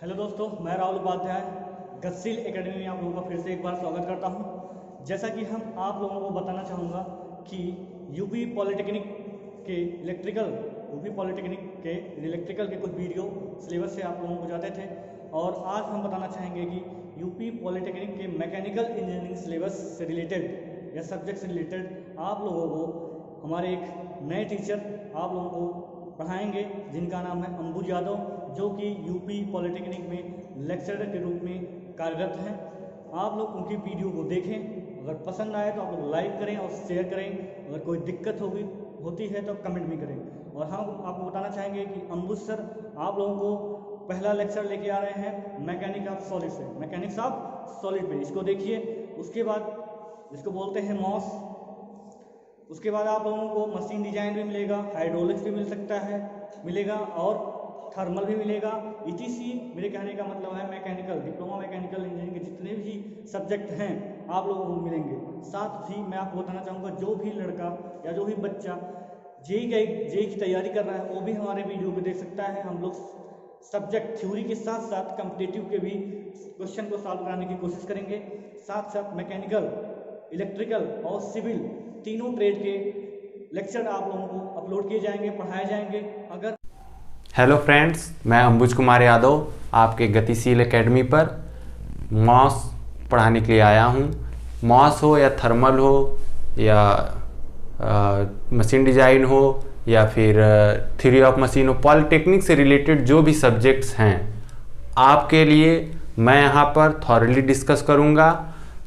Hello दोस्तों, मैं राहुल उपाध्याय गतिशील एकेडमी में आप लोगों का फिर से एक बार स्वागत करता हूं। जैसा कि हम आप लोगों को बताना चाहूँगा कि यूपी पॉलिटेक्निक के इलेक्ट्रिकल के कुछ वीडियो सिलेबस से आप लोगों को जाते थे, और आज हम बताना चाहेंगे कि यूपी पॉलिटेक्निक के मैकेनिकल इंजीनियरिंग सिलेबस से रिलेटेड या सब्जेक्ट से रिलेटेड आप लोगों को हमारे एक नए टीचर आप लोगों को पढ़ाएंगे जिनका नाम है अंबुज यादव, जो कि यूपी पॉलिटेक्निक में लेक्चरर के रूप में कार्यरत हैं। आप लोग उनकी वीडियो को देखें, अगर पसंद आए तो आप लोग लाइक करें और शेयर करें। अगर कोई दिक्कत होती है तो कमेंट भी करें। और हम आपको बताना चाहेंगे कि अंबुज सर आप लोगों को पहला लेक्चर लेके आ रहे हैं मैकेनिक्स ऑफ सॉलिड पे। इसको देखिए। उसके बाद इसको बोलते हैं मॉस। उसके बाद आप लोगों को मशीन डिजाइन भी मिलेगा, हाइड्रोलिक्स भी मिलेगा और थर्मल भी मिलेगा। ETC मेरे कहने का मतलब है डिप्लोमा मैकेनिकल इंजीनियरिंग के जितने भी सब्जेक्ट हैं आप लोगों को मिलेंगे। साथ ही मैं आपको बताना चाहूँगा, जो भी लड़का या जो भी बच्चा जेई की तैयारी कर रहा है वो भी हमारे वीडियो को देख सकता है। हम लोग सब्जेक्ट थ्योरी के साथ साथ कॉम्पिटिटिव के भी क्वेश्चन को सॉल्व कराने की कोशिश करेंगे। साथ साथ मैकेनिकल, इलेक्ट्रिकल और सिविल तीनों ट्रेड के लेक्चर आप लोगों को अपलोड किए जाएंगे, पढ़ाए जाएंगे। अगर हेलो फ्रेंड्स, मैं अंबुज कुमार यादव आपके गतिशील एकेडमी पर मॉस पढ़ाने के लिए आया हूँ। मॉस हो या थर्मल हो या मशीन डिजाइन हो या फिर थ्योरी ऑफ मशीन हो, पॉलिटेक्निक से रिलेटेड जो भी सब्जेक्ट्स हैं आपके लिए मैं यहाँ पर थॉरली डिस्कस करूँगा।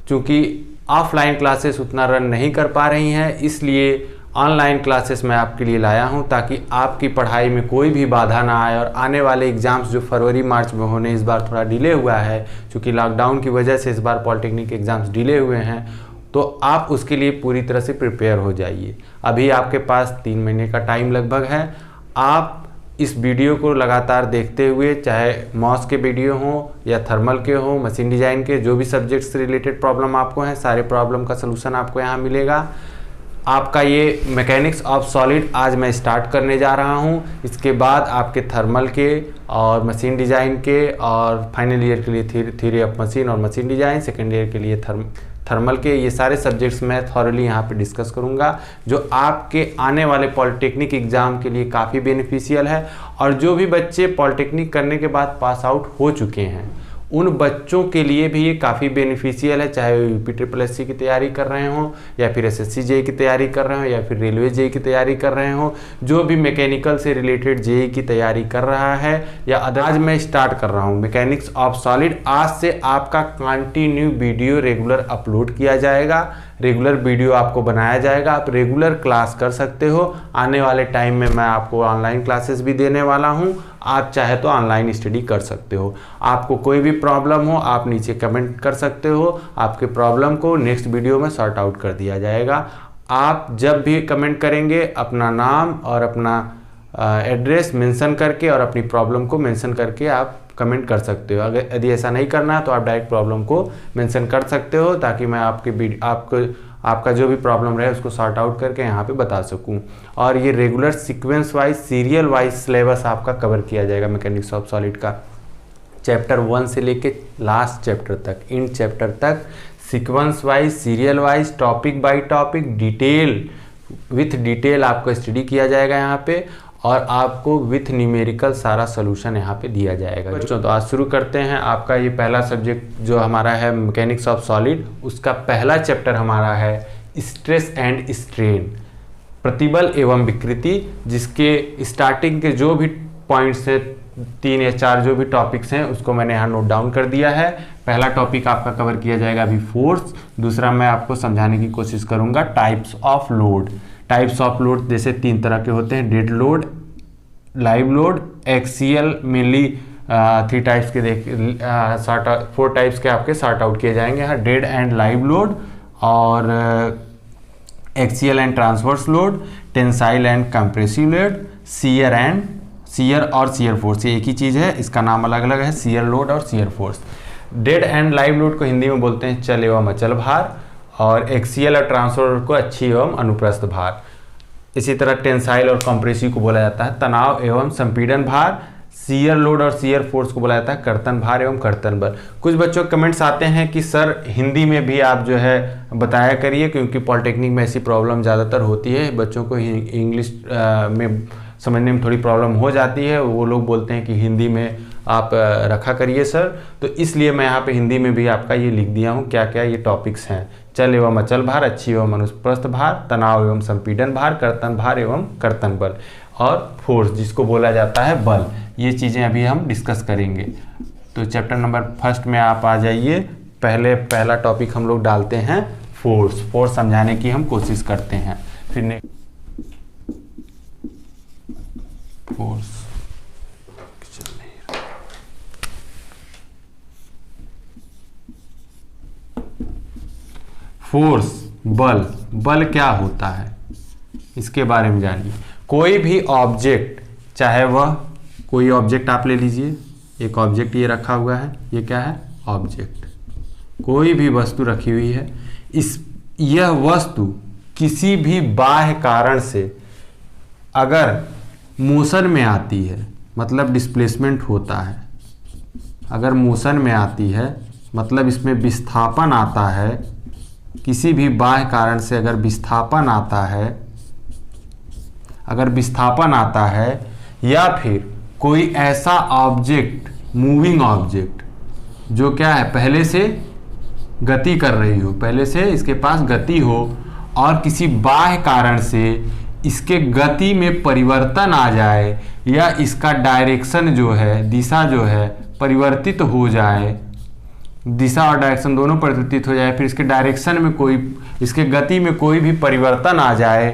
क्योंकि ऑफलाइन क्लासेस उतना रन नहीं कर पा रही हैं, इसलिए ऑनलाइन क्लासेस मैं आपके लिए लाया हूं ताकि आपकी पढ़ाई में कोई भी बाधा ना आए। और आने वाले एग्ज़ाम्स जो फरवरी मार्च में होने इस बार थोड़ा डिले हुआ है, क्योंकि लॉकडाउन की वजह से इस बार पॉलिटेक्निक एग्ज़ाम्स डिले हुए हैं, तो आप उसके लिए पूरी तरह से प्रिपेयर हो जाइए। अभी आपके पास 3 महीने का टाइम लगभग है। आप इस वीडियो को लगातार देखते हुए, चाहे मॉस के वीडियो हो या थर्मल के हो, मशीन डिजाइन के, जो भी सब्जेक्ट से रिलेटेड प्रॉब्लम आपको हैं, सारे प्रॉब्लम का सलूशन आपको यहाँ मिलेगा। आपका ये मैकेनिक्स ऑफ सॉलिड आज मैं स्टार्ट करने जा रहा हूँ। इसके बाद आपके थर्मल के और मशीन डिज़ाइन के, और फाइनल ईयर के लिए थ्योरी ऑफ मशीन और मशीन डिज़ाइन, सेकेंड ईयर के लिए थर्मल के, ये सारे सब्जेक्ट्स मैं थॉरली यहाँ पे डिस्कस करूँगा, जो आपके आने वाले पॉलिटेक्निक एग्ज़ाम के लिए काफ़ी बेनिफिशियल है। और जो भी बच्चे पॉलिटेक्निक करने के बाद पास आउट हो चुके हैं उन बच्चों के लिए भी ये काफ़ी बेनिफिशियल है, चाहे वो UPSSC की तैयारी कर रहे हों या फिर SSC JEE की तैयारी कर रहे हो या फिर रेलवे JEE की तैयारी कर रहे हो। जो भी मैकेनिकल से रिलेटेड JEE की तैयारी कर रहा है या आज मैं स्टार्ट कर रहा हूँ मैकेनिक्स ऑफ सॉलिड। आज से आपका कंटिन्यू वीडियो रेगुलर अपलोड किया जाएगा, रेगुलर वीडियो आपको बनाया जाएगा, आप रेगुलर क्लास कर सकते हो। आने वाले टाइम में मैं आपको ऑनलाइन क्लासेस भी देने वाला हूँ, आप चाहे तो ऑनलाइन स्टडी कर सकते हो। आपको कोई भी प्रॉब्लम हो आप नीचे कमेंट कर सकते हो, आपके प्रॉब्लम को नेक्स्ट वीडियो में सॉर्ट आउट कर दिया जाएगा। आप जब भी कमेंट करेंगे अपना नाम और अपना एड्रेस मेंशन करके और अपनी प्रॉब्लम को मेंशन करके आप कमेंट कर सकते हो। अगर यदि ऐसा नहीं करना है तो आप डायरेक्ट प्रॉब्लम को मेंशन कर सकते हो, ताकि मैं आपका जो भी प्रॉब्लम रहे उसको सॉर्ट आउट करके यहाँ पे बता सकूँ। और ये regular sequence wise, serial wise syllabus आपका कवर किया जाएगा मैकेनिक्स ऑफ सॉलिड का, चैप्टर 1 से लेके लास्ट चैप्टर तक, इन चैप्टर तक sequence wise, serial wise, topic by topic, with detail आपको स्टडी किया जाएगा यहाँ पे, और आपको विथ न्यूमेरिकल सारा सोल्यूशन यहाँ पे दिया जाएगा। बच्चों, तो आज शुरू करते हैं। आपका ये पहला सब्जेक्ट जो हमारा है मैकेनिक्स ऑफ सॉलिड, उसका पहला चैप्टर हमारा है स्ट्रेस एंड स्ट्रेन, प्रतिबल एवं विकृति, जिसके स्टार्टिंग के जो भी पॉइंट्स हैं 3 या 4 जो भी टॉपिक्स हैं उसको मैंने यहाँ नोट डाउन कर दिया है। पहला टॉपिक आपका कवर किया जाएगा अभी फोर्स। दूसरा मैं आपको समझाने की कोशिश करूँगा types of load. Types of load जैसे 3 तरह के होते हैं, dead load, live load, axial. Mainly 3 types के 4 टाइप्स के आपके सॉर्ट आउट किए जाएंगे यहाँ, डेड एंड लाइव लोड, और axial and transverse load, tensile and compressive load, shear और शियर फोर्स। ये एक ही चीज़ है, इसका नाम अलग अलग है, शियर लोड और shear force. Dead and live load को हिंदी में बोलते हैं चल एवं अचल भार, और एक्सियल और ट्रांसवर्स को अच्छी एवं अनुप्रस्थ भार। इसी तरह टेंसाइल और कंप्रेसिव को बोला जाता है तनाव एवं संपीड़न भार। शियर लोड और शियर फोर्स को बोला जाता है कर्तन भार एवं कर्तन बल। कुछ बच्चों के कमेंट्स आते हैं कि सर हिंदी में भी आप जो है बताया करिए, क्योंकि पॉलिटेक्निक में ऐसी प्रॉब्लम ज़्यादातर होती है, बच्चों को इंग्लिश में समझने में थोड़ी प्रॉब्लम हो जाती है, वो लोग बोलते हैं कि हिंदी में आप रखा करिए सर। तो इसलिए मैं यहाँ पे हिंदी में भी आपका ये लिख दिया हूँ क्या क्या ये टॉपिक्स हैं। चल एवं अचल भार, अच्छी एवं अनुप्रस्थ भार, तनाव एवं संपीड़न भार, कर्तन भार एवं कर्तन बल, और फोर्स जिसको बोला जाता है बल। ये चीज़ें अभी हम डिस्कस करेंगे। तो चैप्टर नंबर 1 में आप आ जाइए। पहला टॉपिक हम लोग डालते हैं फोर्स। फोर्स समझाने की हम कोशिश करते हैं। फिर फोर्स फोर्स बल, बल क्या होता है इसके बारे में जानिए। कोई भी ऑब्जेक्ट, चाहे वह कोई ऑब्जेक्ट आप ले लीजिए, एक ऑब्जेक्ट ये रखा हुआ है, ये क्या है ऑब्जेक्ट, कोई भी वस्तु रखी हुई है, यह वस्तु किसी भी बाह्य कारण से अगर मोशन में आती है, मतलब डिस्प्लेसमेंट होता है, अगर मोशन में आती है मतलब इसमें विस्थापन आता है, किसी भी बाह्य कारण से अगर विस्थापन आता है, अगर विस्थापन आता है, या फिर कोई ऐसा ऑब्जेक्ट, मूविंग ऑब्जेक्ट जो क्या है पहले से गति कर रही हो, पहले से इसके पास गति हो, और किसी बाह्य कारण से इसके गति में परिवर्तन आ जाए, या इसका डायरेक्शन जो है, दिशा जो है परिवर्तित हो जाए, दिशा और डायरेक्शन दोनों परिवर्तित हो जाए, फिर इसके डायरेक्शन में कोई, इसके गति में कोई भी परिवर्तन आ जाए,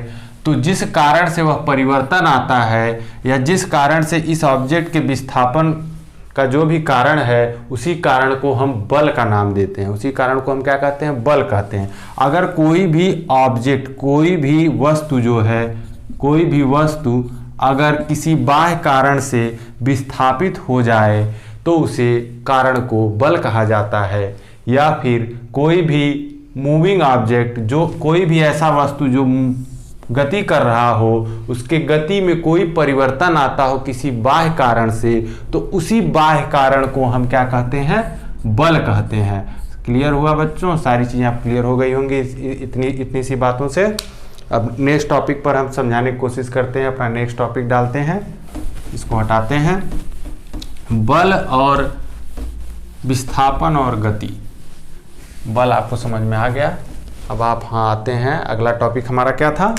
तो जिस कारण से वह परिवर्तन आता है, या जिस कारण से इस ऑब्जेक्ट के विस्थापन का जो भी कारण है, उसी कारण को हम बल का नाम देते हैं। उसी कारण को हम क्या कहते हैं, बल कहते हैं। अगर कोई भी ऑब्जेक्ट, कोई भी वस्तु जो है, कोई भी वस्तु अगर किसी बाह्य कारण से विस्थापित हो जाए तो उसे कारण को बल कहा जाता है। या फिर कोई भी मूविंग ऑब्जेक्ट, जो कोई भी ऐसा वस्तु जो गति कर रहा हो, उसके गति में कोई परिवर्तन आता हो किसी बाह्य कारण से, तो उसी बाह्य कारण को हम क्या कहते हैं, बल कहते हैं। क्लियर हुआ बच्चों? सारी चीज़ें आप क्लियर हो गई होंगी इतनी सी बातों से। अब नेक्स्ट टॉपिक पर हम समझाने की कोशिश करते हैं। अपना नेक्स्ट टॉपिक डालते हैं, इसको हटाते हैं। बल और विस्थापन और गति। बल आपको समझ में आ गया। अब आप हाँ आते हैं, अगला टॉपिक हमारा क्या था?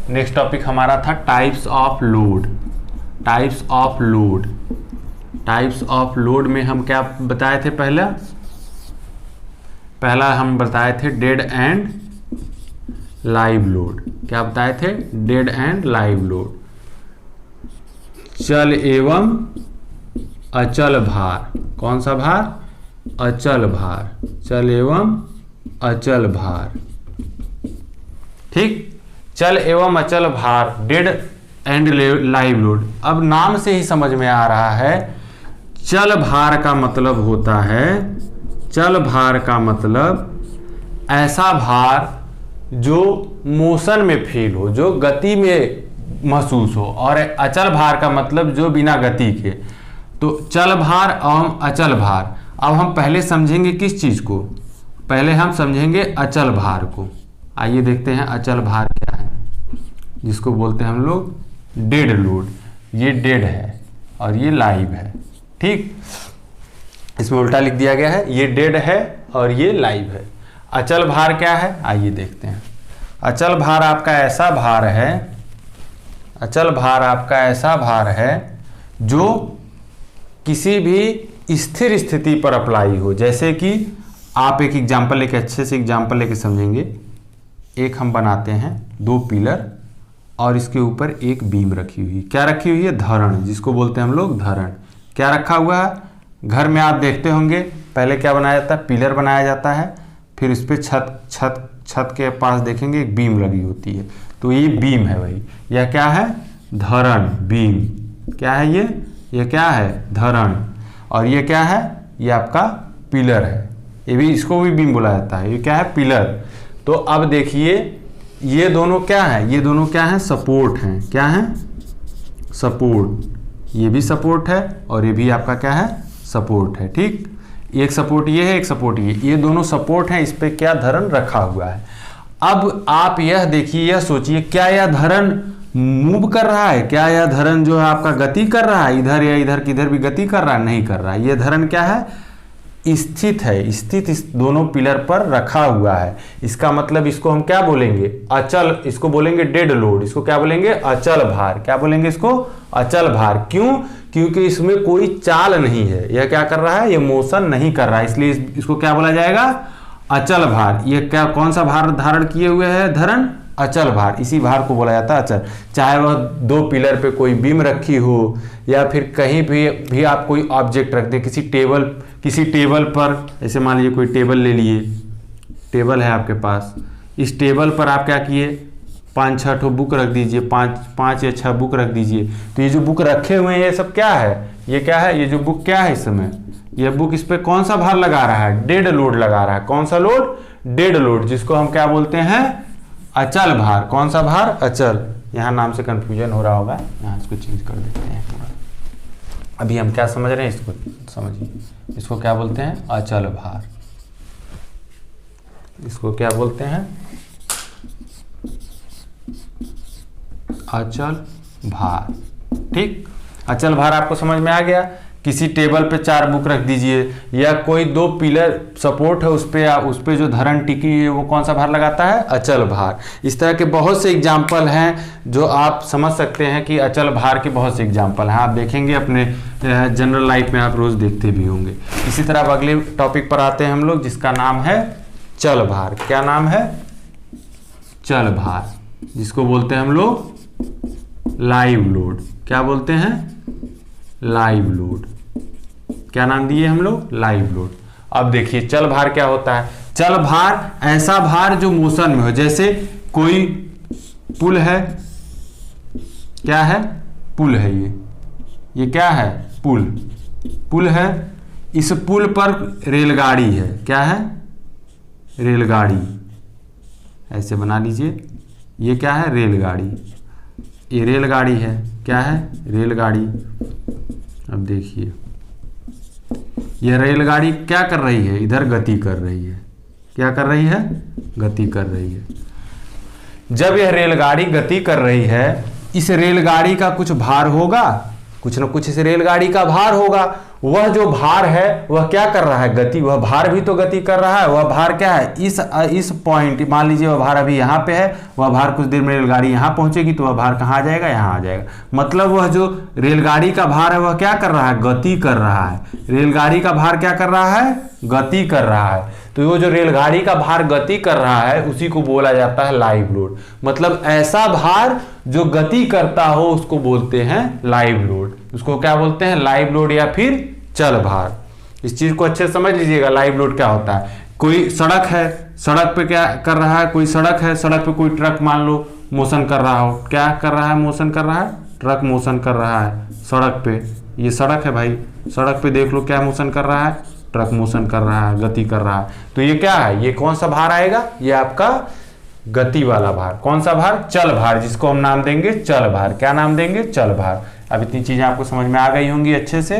नेक्स्ट टॉपिक हमारा था types of load. Types of load, types of load में हम क्या बताए थे? पहला हम बताए थे डेड एंड लाइव लोड। क्या बताए थे? Dead and live load. चल एवं अचल भार। कौन सा भार? अचल भार। चल एवं अचल भार। ठीक, चल एवं अचल भार, डेड एंड लाइव लोड। अब नाम से ही समझ में आ रहा है, चल भार का मतलब होता है, चल भार का मतलब ऐसा भार जो मोशन में फील हो, जो गति में महसूस हो, और अचल भार का मतलब जो बिना गति के। तो चल भार एवं अचल भार। अब हम पहले समझेंगे किस चीज को? पहले हम समझेंगे अचल भार को। आइए देखते हैं अचल भार क्या है, जिसको बोलते हैं हम लोग डेड लोड। ये डेड है और ये लाइव है। ठीक, इसमें उल्टा लिख दिया गया है, ये डेड है और ये लाइव है। अचल भार क्या है? आइए देखते हैं। अचल भार आपका ऐसा भार है, अचल भार आपका ऐसा भार है जो किसी भी स्थिर स्थिति पर अप्लाई हो। जैसे कि आप एक एग्जाम्पल लेके, अच्छे से एग्जाम्पल लेके समझेंगे। एक हम बनाते हैं 2 पिलर और इसके ऊपर एक बीम रखी हुई। क्या रखी हुई है? धरण, जिसको बोलते हैं हम लोग धरण। क्या रखा हुआ है? घर में आप देखते होंगे पहले क्या बनाया जाता है? पिलर बनाया जाता है, फिर उस पर छत के पास देखेंगे एक बीम लगी होती है। तो ये बीम है भाई। यह क्या है? धरण, बीम। क्या है ये? ये क्या है? धरण। और ये क्या है? ये आपका पिलर है। ये भी, इसको भी बीम बोला जाता है। ये क्या है? पिलर। तो अब देखिए ये दोनों क्या है? ये दोनों क्या है? सपोर्ट हैं। क्या है? सपोर्ट। ये भी सपोर्ट है और ये भी आपका क्या है, सपोर्ट है। ठीक, एक सपोर्ट ये है, एक सपोर्ट ये दोनों सपोर्ट हैं। इस पे क्या धरन रखा हुआ है। अब आप यह देखिए, यह सोचिए, क्या यह धरन मूव कर रहा है? क्या यह धरन जो है आपका गति कर रहा है? इधर या इधर किधर भी गति कर रहा है? नहीं कर रहा है। यह धरन क्या है, स्थित है। स्थित इस दोनों पिलर पर रखा हुआ है। इसका मतलब इसको हम क्या बोलेंगे, अचल। इसको बोलेंगे डेड लोड। इसको क्या बोलेंगे, अचल भार। क्या बोलेंगे इसको, अचल भार। क्यों? क्योंकि इसमें कोई चाल नहीं है। यह क्या कर रहा है, यह मोशन नहीं कर रहा है, इसलिए इसको क्या बोला जाएगा, अचल भार। यह क्या, कौन सा भार धारण किए हुए है, धरन, अचल भार। इसी भार को बोला जाता है अचल। चाहे वह दो पिलर पे कोई बीम रखी हो या फिर कहीं भी आप कोई ऑब्जेक्ट रख दें, किसी टेबल पर, ऐसे मान लीजिए कोई टेबल ले लिए, टेबल है आपके पास, इस टेबल पर आप क्या किए, 5-6 ठो बुक रख दीजिए, 5 या 6 बुक रख दीजिए। तो ये जो बुक रखे हुए हैं ये सब क्या है, ये क्या है, ये जो बुक क्या है इस समय, ये बुक इस पे कौन सा भार लगा रहा है, डेड लोड लगा रहा है। कौन सा लोड, डेड लोड, जिसको हम क्या बोलते हैं, अचल भार। कौन सा भार, अचल। यहाँ नाम से कंफ्यूजन हो रहा होगा, यहाँ इसको चेंज कर देते हैं। अभी हम क्या समझ रहे हैं, इसको समझिए। इसको क्या बोलते हैं, अचल भार। इसको क्या बोलते हैं, अचल भार। ठीक, अचल भार आपको समझ में आ गया। किसी टेबल पे 4 बुक रख दीजिए या कोई 2 पिलर सपोर्ट है उस पे जो धरन टिकी है वो कौन सा भार लगाता है, अचल भार। इस तरह के बहुत से एग्जाम्पल हैं जो आप समझ सकते हैं कि अचल भार के बहुत से एग्जाम्पल हैं। आप देखेंगे अपने जनरल लाइफ में, आप रोज देखते भी होंगे। इसी तरह अब अगले टॉपिक पर आते हैं हम लोग, जिसका नाम है चल भार। क्या नाम है, चल भार, जिसको बोलते हैं हम लोग लाइव लोड। क्या बोलते हैं, लाइव लोड। क्या नाम दिए हम लोग, लाइव लोड। अब देखिए चल भार क्या होता है। चल भार ऐसा भार जो मोशन में हो, जैसे कोई पुल है, क्या है, पुल है, ये क्या है, पुल है। इस पुल पर रेलगाड़ी है, क्या है, रेलगाड़ी। ऐसे बना लीजिए, ये क्या है, रेलगाड़ी। ये रेलगाड़ी है, क्या है, रेलगाड़ी। अब देखिए यह रेलगाड़ी क्या कर रही है, इधर गति कर रही है। क्या कर रही है, गति कर रही है। जब यह रेलगाड़ी गति कर रही है, इस रेलगाड़ी का कुछ भार होगा, कुछ न कुछ इस रेलगाड़ी का भार होगा। वह जो भार है वह क्या कर रहा है, गति। वह भार भी तो गति कर रहा है। वह भार क्या है, इस पॉइंट, मान लीजिए वह भार अभी यहाँ पे है, वह भार कुछ देर में रेलगाड़ी यहाँ पहुंचेगी तो वह भार कहाँ आ जाएगा, यहाँ आ जाएगा। मतलब वह जो रेलगाड़ी का भार है वह क्या कर रहा है, गति कर रहा है। रेलगाड़ी का भार क्या कर रहा है, गति कर रहा है। तो वो जो रेलगाड़ी का भार गति कर रहा है उसी को बोला जाता है लाइव लोड। मतलब ऐसा भार जो गति करता हो उसको बोलते हैं लाइव लोड। उसको क्या बोलते हैं, लाइव लोड या फिर चल भार। इस चीज को अच्छे से समझ लीजिएगा, लाइव लोड क्या होता है। कोई सड़क है, सड़क पे क्या कर रहा है, कोई सड़क है, सड़क पे कोई ट्रक मान लो मोशन कर रहा हो। क्या कर रहा है, मोशन कर रहा है, ट्रक मोशन कर रहा है सड़क पे। ये सड़क है भाई, सड़क पे देख लो क्या मोशन कर रहा है, ट्रक मोशन कर रहा है, गति कर रहा है। तो ये क्या है, ये कौन सा भार आएगा, ये आपका गति वाला भार। कौन सा भार, चल भार, जिसको हम नाम देंगे चल भार। क्या नाम देंगे, चल भार। अब इतनी चीजें आपको समझ में आ गई होंगी अच्छे से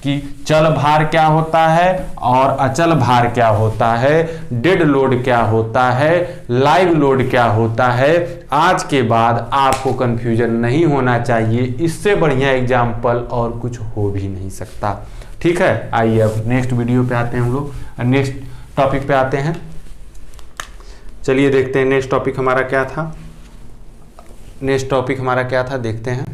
कि चल भार क्या होता है और अचल भार क्या होता है, डेड लोड क्या होता है, लाइव लोड क्या होता है। आज के बाद आपको कंफ्यूजन नहीं होना चाहिए। इससे बढ़िया एग्जाम्पल और कुछ हो भी नहीं सकता। ठीक है, आइए अब नेक्स्ट वीडियो पे आते हैं हम लोग, नेक्स्ट टॉपिक पे आते हैं। चलिए देखते हैं नेक्स्ट टॉपिक हमारा क्या था। नेक्स्ट टॉपिक हमारा क्या था देखते हैं।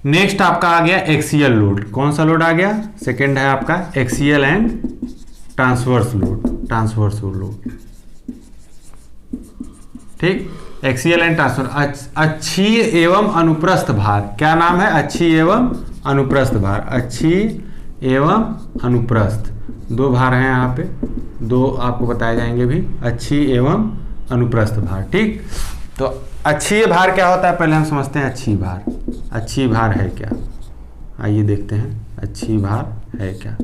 नेक्स्ट आपका आ गया एक्सियल लोड। कौन सा लोड आ गया, सेकंड है आपका axial and transverse load. Transverse load, ठीक, एक्सियल एंड ट्रांसवर्स। अक्षीय एवं अनुप्रस्थ भार। क्या नाम है, अक्षीय एवं अनुप्रस्थ भार। अक्षीय एवं अनुप्रस्थ, 2 भार हैं यहाँ पे, 2 आपको बताए जाएंगे भी, अक्षीय एवं अनुप्रस्थ भार। ठीक, तो अक्षीय भार क्या होता है पहले हम समझते हैं। अक्षीय भार, अक्षीय भार है क्या, आइए देखते हैं अक्षीय भार है क्या।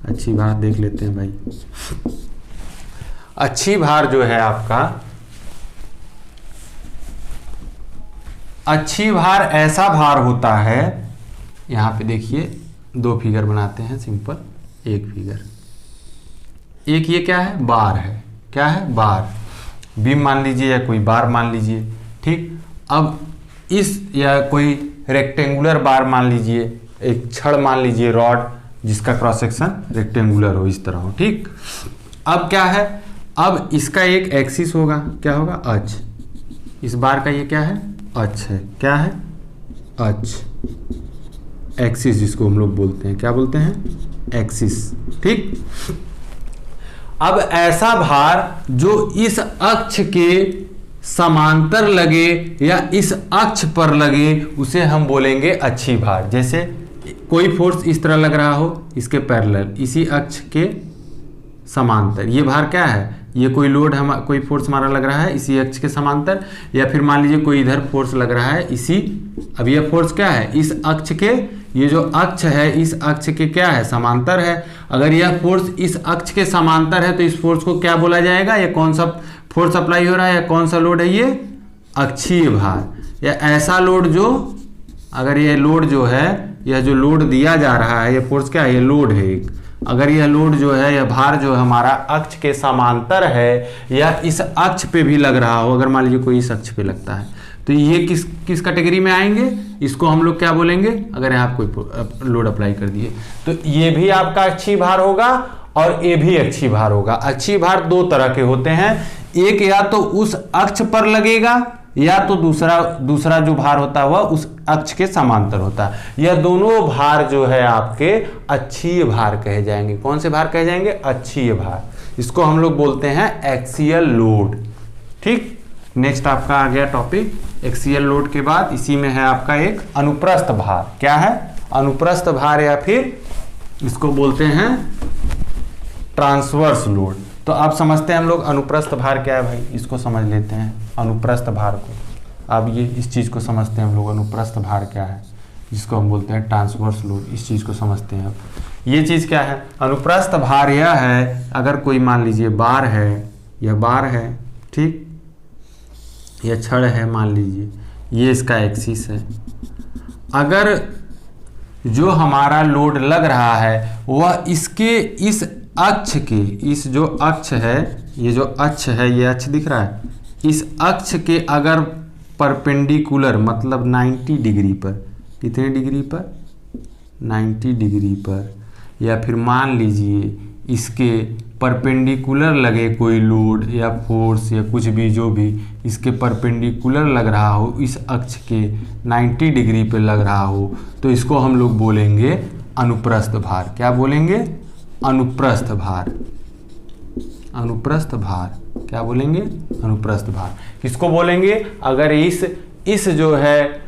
अक्षीय भार देख लेते हैं भाई। अक्षीय भार जो है आपका, अच्छी भार ऐसा भार होता है, यहाँ पे देखिए 2 फिगर बनाते हैं सिंपल, एक फिगर, एक ये क्या है, बार है, क्या है, बार, बीम मान लीजिए या कोई बार मान लीजिए, ठीक। अब इस या कोई रेक्टेंगुलर बार मान लीजिए, एक छड़ मान लीजिए, रॉड जिसका क्रॉस सेक्शन रेक्टेंगुलर हो, इस तरह हो, ठीक। अब क्या है, अब इसका एक एक्सिस होगा, क्या होगा, अक्ष, इस बार का ये क्या है, अक्ष है, क्या है, अक्ष, एक्सिस जिसको हम लोग बोलते हैं, क्या बोलते हैं, एक्सिस, ठीक। अब ऐसा भार जो इस अक्ष के समांतर लगे या इस अक्ष पर लगे उसे हम बोलेंगे अच्छी भार। जैसे कोई फोर्स इस तरह लग रहा हो, इसके पैरेलल, इसी अक्ष के समांतर, ये भार क्या है, ये कोई लोड हम कोई फोर्स हमारा लग रहा है इसी अक्ष के समांतर, या फिर मान लीजिए कोई इधर फोर्स लग रहा है इसी, अब ये फोर्स क्या है, इस अक्ष के, ये जो अक्ष है इस अक्ष के क्या है, समांतर है। अगर यह फोर्स इस अक्ष के समांतर है तो इस फोर्स को क्या बोला जाएगा, ये कौन सा फोर्स अप्लाई हो रहा है या कौन सा लोड है, ये अक्षीय भार। या ऐसा लोड जो, अगर ये लोड जो है, यह जो लोड दिया जा रहा है, ये फोर्स क्या है, ये लोड है एक, अगर यह लोड जो है, यह भार जो हमारा अक्ष के समांतर है या इस अक्ष पे भी लग रहा हो, अगर मान लीजिए कोई इस अक्ष पे लगता है, तो ये किस कैटेगरी में आएंगे, इसको हम लोग क्या बोलेंगे, अगर यहाँ कोई लोड अप्लाई कर दिए तो ये भी आपका अक्षीय भार होगा और ये भी अक्षीय भार होगा। अक्षीय भार 2 तरह के होते हैं, एक या तो उस अक्ष पर लगेगा या तो दूसरा जो भार होता है वह उस अक्ष के समांतर होता है। यह दोनों भार जो है आपके अक्षीय भार कहे जाएंगे। कौन से भार कहे जाएंगे, अक्षीय भार। इसको हम लोग बोलते हैं एक्सियल लोड, ठीक। नेक्स्ट आपका आ गया टॉपिक एक्सियल लोड के बाद इसी में है आपका एक अनुप्रस्थ भार। क्या है, अनुप्रस्थ भार, या फिर इसको बोलते हैं ट्रांसवर्स लोड। तो आप समझते हैं हम लोग अनुप्रस्थ भार क्या है भाई, इसको समझ लेते हैं अनुप्रस्थ भार को। अब ये इस चीज़ को समझते हैं हम लोग, अनुप्रस्थ भार क्या है, जिसको हम बोलते हैं ट्रांसवर्स लोड, इस चीज़ को समझते हैं। अब ये चीज़ क्या है, अनुप्रस्थ भार यह है, अगर कोई मान लीजिए बार है, यह बार है, ठीक, यह छड़ है मान लीजिए, ये इसका एक्सिस है, अगर जो हमारा लोड लग रहा है वह इसके इस अक्ष के, इस जो अक्ष है, ये जो अक्ष है, ये अक्ष दिख रहा है, इस अक्ष के अगर परपेंडिकुलर मतलब 90 डिग्री पर, कितने डिग्री पर, 90 डिग्री पर, या फिर मान लीजिए इसके परपेंडिकुलर लगे कोई लोड या फोर्स या कुछ भी, जो भी इसके परपेंडिकुलर लग रहा हो, इस अक्ष के 90 डिग्री पे लग रहा हो, तो इसको हम लोग बोलेंगे अनुप्रस्थ भार। क्या बोलेंगे, अनुप्रस्थ भार। अनुप्रस्थ भार क्या बोलेंगे, अनुप्रस्थ भार। किसको बोलेंगे, अगर इस जो है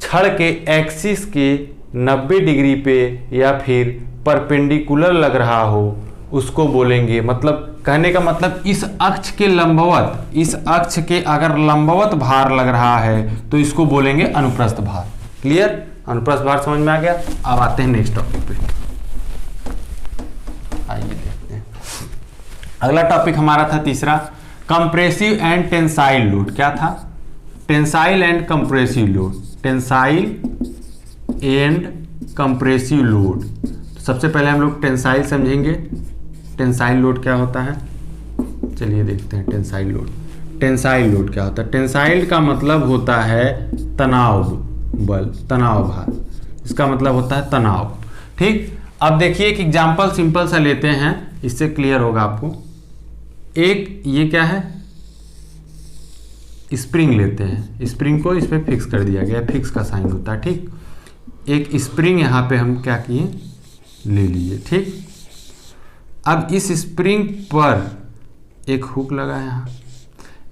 छड़ के एक्सिस के 90 डिग्री पे या फिर परपेंडिकुलर लग रहा हो उसको बोलेंगे, मतलब कहने का मतलब इस अक्ष के लंबवत, इस अक्ष के अगर लंबवत भार लग रहा है तो इसको बोलेंगे अनुप्रस्थ भार। क्लियर, अनुप्रस्थ भार समझ में आ गया। अब आते हैं नेक्स्ट टॉपिक पे, आइए देखते हैं। अगला टॉपिक हमारा था तीसरा, कंप्रेसिव एंड टेंसाइल लोड। क्या था, tensile and compressive load. Tensile and compressive load. सबसे पहले हम लोग टेंसाइल समझेंगे। टेंसाइल लोड क्या होता है, चलिए देखते हैं टेंसाइल लोड। टेंसाइल लोड क्या होता है, टेंसाइल का मतलब होता है तनाव बल, तनाव भार, इसका मतलब होता है तनाव, ठीक। अब देखिए एक एग्जांपल सिंपल सा लेते हैं, इससे क्लियर होगा आपको। एक ये क्या है, स्प्रिंग लेते हैं, स्प्रिंग को इस पर फिक्स कर दिया गया, फिक्स का साइन होता है, ठीक। एक स्प्रिंग यहाँ पे हम क्या किए, ले लीजिए, ठीक। अब इस स्प्रिंग पर एक हुक लगा है यहाँ,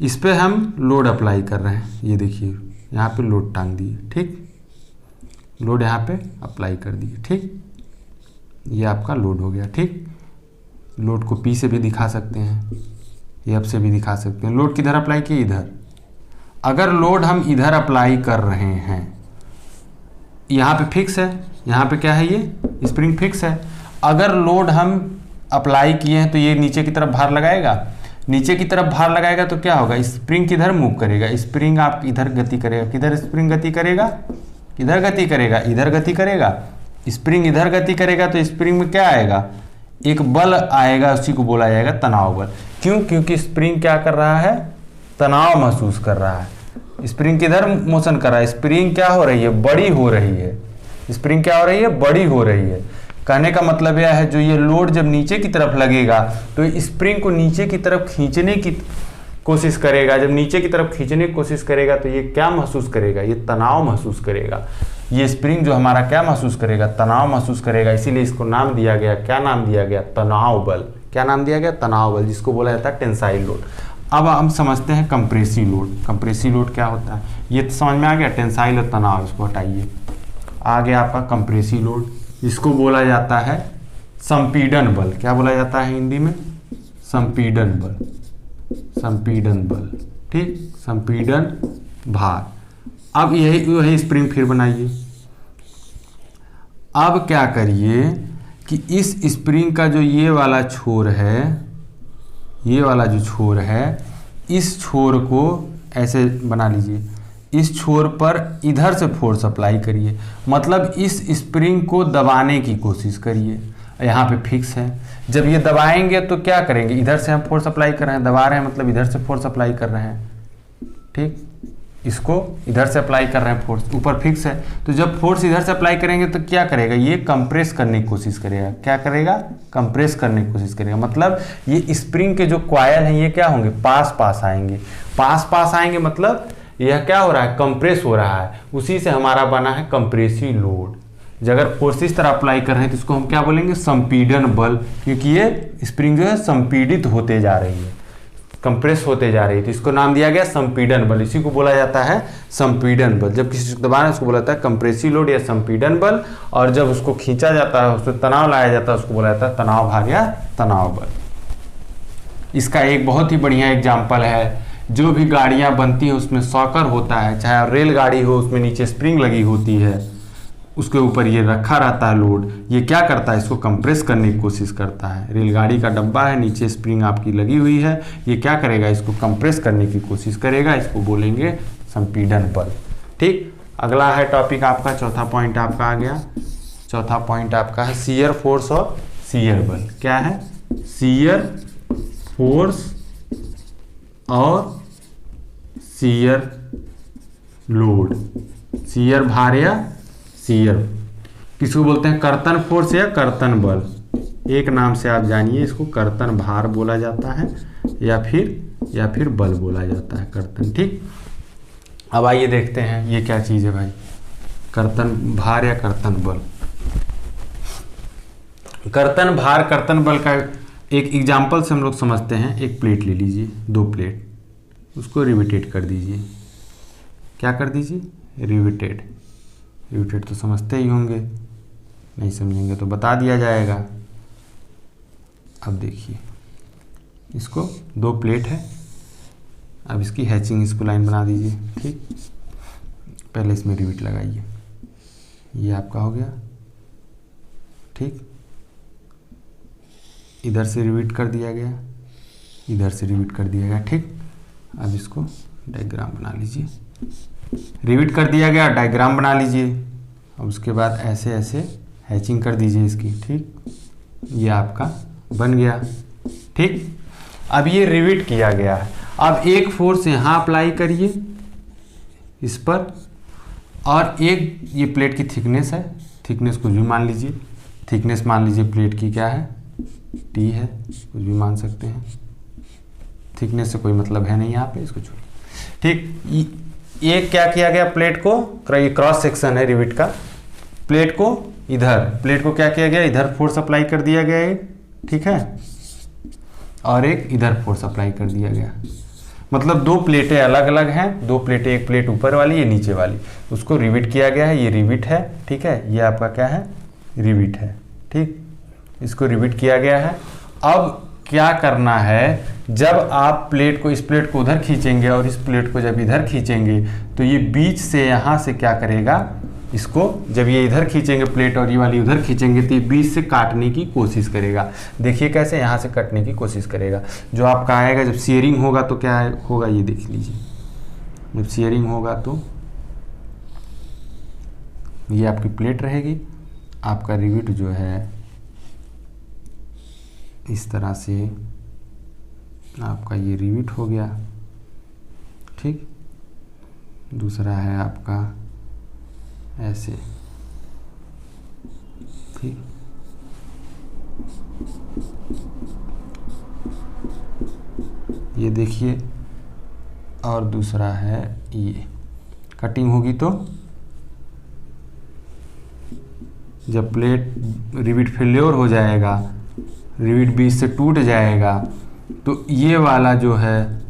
इस पे हम लोड अप्लाई कर रहे हैं, ये देखिए यहाँ पे लोड टांग दिए, ठीक। लोड यहाँ पे अप्लाई कर दिए, ठीक। ये आपका लोड हो गया, ठीक। लोड को पी से भी दिखा सकते हैं, एफ से भी दिखा सकते हैं। लोड किधर अप्लाई किए, इधर। अगर लोड हम इधर अप्लाई कर रहे हैं, यहाँ पे फिक्स है, यहाँ पे क्या है, ये स्प्रिंग फिक्स है। अगर लोड हम अप्लाई किए हैं तो ये नीचे की तरफ भार लगाएगा, नीचे की तरफ भार लगाएगा तो क्या होगा, स्प्रिंग किधर मूव करेगा, स्प्रिंग आप इधर गति करेगा, किधर स्प्रिंग गति करेगा, इधर गति करेगा, इधर गति करेगा, स्प्रिंग इधर गति करेगा तो स्प्रिंग में क्या आएगा, एक बल आएगा, उसी को बोला जाएगा तनाव बल। क्यों, क्योंकि स्प्रिंग क्या कर रहा है, तनाव महसूस कर रहा है। स्प्रिंग किधर मोशन कर रहा है, स्प्रिंग क्या हो रही है, बड़ी हो रही है, स्प्रिंग क्या हो रही है, बड़ी हो रही है। कहने का मतलब यह है जो ये लोड जब नीचे की तरफ लगेगा तो स्प्रिंग को नीचे की तरफ खींचने की कोशिश करेगा। जब नीचे की तरफ खींचने की कोशिश करेगा तो ये क्या महसूस करेगा, ये तनाव महसूस करेगा। ये स्प्रिंग जो हमारा क्या महसूस करेगा, तनाव महसूस करेगा। इसीलिए इसको नाम दिया गया, क्या नाम दिया गया, तनाव बल। क्या नाम दिया गया, तनाव बल, जिसको बोला जाता है टेंसाइल लोड। अब हम समझते हैं कंप्रेसिव लोड। कंप्रेसिव लोड क्या होता है, ये तो समझ में आ गया, टेंसाइल और तनाव, इसको हटाइए। आ गया आपका कंप्रेसिव लोड, इसको बोला जाता है संपीड़न बल। क्या बोला जाता है हिंदी में, संपीड़न बल, संपीड़न बल, ठीक, संपीड़न भार। अब यही स्प्रिंग फिर बनाइए। अब क्या करिए कि इस स्प्रिंग का जो ये वाला छोर है, ये वाला जो छोर है, इस छोर को ऐसे बना लीजिए, इस छोर पर इधर से फोर्स अप्लाई करिए, मतलब इस स्प्रिंग को दबाने की कोशिश करिए। यहाँ पे फिक्स है, जब ये दबाएंगे तो क्या करेंगे, इधर से हम फोर्स अप्लाई कर रहे हैं, दबा रहे हैं मतलब इधर से फोर्स अप्लाई कर रहे हैं, ठीक, इसको इधर से अप्लाई कर रहे हैं फोर्स, ऊपर फिक्स है। तो जब फोर्स इधर से अप्लाई करेंगे तो क्या करेगा, ये कंप्रेस करने की कोशिश करेगा। क्या करेगा, कंप्रेस करने की कोशिश करेगा। मतलब ये स्प्रिंग के जो कॉइल हैं ये क्या होंगे, पास पास आएंगे, पास पास आएंगे, मतलब यह क्या हो रहा है, कंप्रेस हो रहा है। उसी से हमारा बना है कंप्रेसिव लोड। जब अगर फोर्स इस तरह अप्लाई कर रहे हैं तो इसको हम क्या बोलेंगे, संपीड़न बल, क्योंकि ये स्प्रिंग जो है संपीड़ित होते जा रही है, कंप्रेस होते जा रही है, तो इसको नाम दिया गया संपीड़न बल। इसी को बोला जाता है संपीड़न बल। जब किसी को दबाना है उसको बोला जाता है कंप्रेसिव लोड या संपीड़न बल, और जब उसको खींचा जाता है, उसमें तनाव लाया जाता है, उसको बोला जाता है तनाव भार या तनाव बल। इसका एक बहुत ही बढ़िया एग्जाम्पल है, जो भी गाड़ियां बनती हैं उसमें सॉकर होता है, चाहे रेलगाड़ी हो, उसमें नीचे स्प्रिंग लगी होती है, उसके ऊपर ये रखा रहता है लोड। ये क्या करता है, इसको कंप्रेस करने की कोशिश करता है। रेलगाड़ी का डब्बा है, नीचे स्प्रिंग आपकी लगी हुई है, ये क्या करेगा, इसको कंप्रेस करने की कोशिश करेगा, इसको बोलेंगे संपीड़न बल। ठीक, अगला है टॉपिक आपका, चौथा पॉइंट आपका आ गया। चौथा पॉइंट आपका है शियर फोर्स और शियर बल। क्या है, शियर फोर्स और शियर लोड, शियर भार या शियर, किसको बोलते हैं, कर्तन फोर्स या कर्तन बल। एक नाम से आप जानिए, इसको कर्तन भार बोला जाता है या फिर बल बोला जाता है, कर्तन। ठीक, अब आइए देखते हैं ये क्या चीज़ है भाई, कर्तन भार या कर्तन बल। कर्तन भार कर्तन बल का एक एग्जाम्पल से हम लोग समझते हैं। एक प्लेट ले लीजिए, 2 प्लेट, उसको रिवेटेड कर दीजिए। क्या कर दीजिए, रिवेटेड। रिवेटेड तो समझते ही होंगे, नहीं समझेंगे तो बता दिया जाएगा। अब देखिए, इसको 2 प्लेट है, अब इसकी हैचिंग इसको लाइन बना दीजिए। ठीक, पहले इसमें रिवेट लगाइए, ये आपका हो गया। ठीक, इधर से रिवेट कर दिया गया, इधर से रिवेट कर दिया गया। ठीक, अब इसको डायग्राम बना लीजिए, रिवेट कर दिया गया, डायग्राम बना लीजिए। अब उसके बाद ऐसे ऐसे हैचिंग कर दीजिए इसकी। ठीक, ये आपका बन गया। ठीक, अब ये रिवेट किया गया है। अब एक फोर्स यहाँ अप्लाई करिए इस पर, और एक ये प्लेट की थिकनेस है, थिकनेस कुछ भी मान लीजिए, थिकनेस मान लीजिए प्लेट की क्या है, टी है, कुछ भी मान सकते हैं, थिकनेस से कोई मतलब है नहीं यहाँ पे, इसको छोड़िए। ठीक, ये क्या किया गया, प्लेट को, क्रॉस सेक्शन है रिवेट का, प्लेट को इधर, प्लेट को क्या किया गया, इधर फोर्स अप्लाई कर दिया गया है, ठीक है, और एक इधर फोर्स अप्लाई कर दिया गया। मतलब 2 प्लेटें अलग अलग हैं, 2 प्लेटें, एक प्लेट ऊपर वाली, ये नीचे वाली, उसको रिवेट किया गया है। ये रिवेट है, ठीक है, ये आपका क्या है, रिवेट है। ठीक, इसको रिवेट किया गया है। अब क्या करना है, जब आप प्लेट को, इस प्लेट को उधर खींचेंगे और इस प्लेट को जब इधर खींचेंगे तो ये बीच से यहाँ से क्या करेगा, इसको जब ये इधर खींचेंगे प्लेट और ये वाली उधर खींचेंगे तो ये बीच से काटने की कोशिश करेगा। देखिए कैसे यहाँ से कटने की कोशिश करेगा। जो आपका आएगा जब शेयरिंग होगा तो क्या होगा ये देख लीजिए। जब शेयरिंग होगा तो ये आपकी प्लेट रहेगी, आपका रिविट जो है इस तरह से आपका ये रिविट हो गया। ठीक, दूसरा है आपका ऐसे। ठीक, ये देखिए, और दूसरा है ये। कटिंग होगी तो जब प्लेट रिविट फेल्योर हो जाएगा, रिविट बीच से टूट जाएगा, तो ये वाला जो है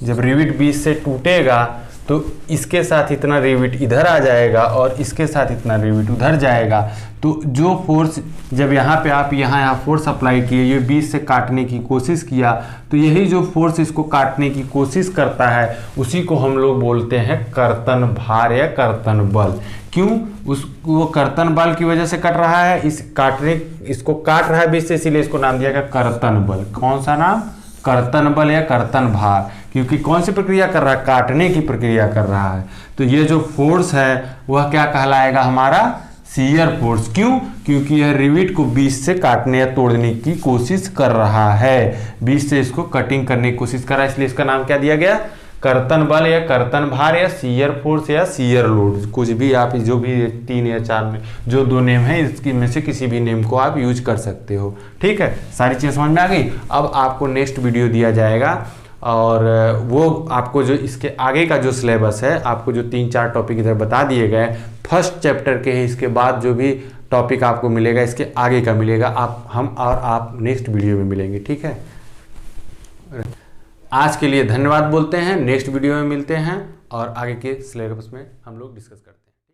जब रिविट बीच से टूटेगा तो इसके साथ इतना रिविट इधर आ जाएगा और इसके साथ इतना रिविट उधर जाएगा। तो जो फोर्स जब यहाँ पे आप यहाँ फोर्स अप्लाई किए, ये बीच से काटने की कोशिश किया, तो यही जो फोर्स इसको काटने की कोशिश करता है उसी को हम लोग बोलते हैं कर्तन भार या कर्तन बल। क्यों? वो कर्तन बल की वजह से कट रहा है, इसको काट रहा है बीच से, इसीलिए इसको नाम दिया गया कर्तन बल। कौन सा नाम? कर्तन बल या कर्तन भार। क्योंकि कौन सी प्रक्रिया कर रहा है? काटने की प्रक्रिया कर रहा है। तो ये जो फोर्स है वह क्या कहलाएगा? हमारा शियर फोर्स। क्यों? क्योंकि यह रिविट को बीच से काटने या तोड़ने की कोशिश कर रहा है, बीच से इसको कटिंग करने की कोशिश कर रहा है, इसलिए इसका नाम क्या दिया गया? कर्तन बल या कर्तन भार या शियर फोर्स या शियर लोड। कुछ भी आप जो भी 3 या 4 में जो 2 नेम है इसकी में से किसी भी नेम को आप यूज कर सकते हो। ठीक है, सारी चीज़ समझ में आ गई। अब आपको नेक्स्ट वीडियो दिया जाएगा और वो आपको जो इसके आगे का जो सिलेबस है, आपको जो 3-4 टॉपिक इधर बता दिए गए फर्स्ट चैप्टर के, इसके बाद जो भी टॉपिक आपको मिलेगा इसके आगे का मिलेगा, हम और आप नेक्स्ट वीडियो में मिलेंगे। ठीक है, आज के लिए धन्यवाद बोलते हैं। नेक्स्ट वीडियो में मिलते हैं और आगे के सिलेबस में हम लोग डिस्कस करते हैं।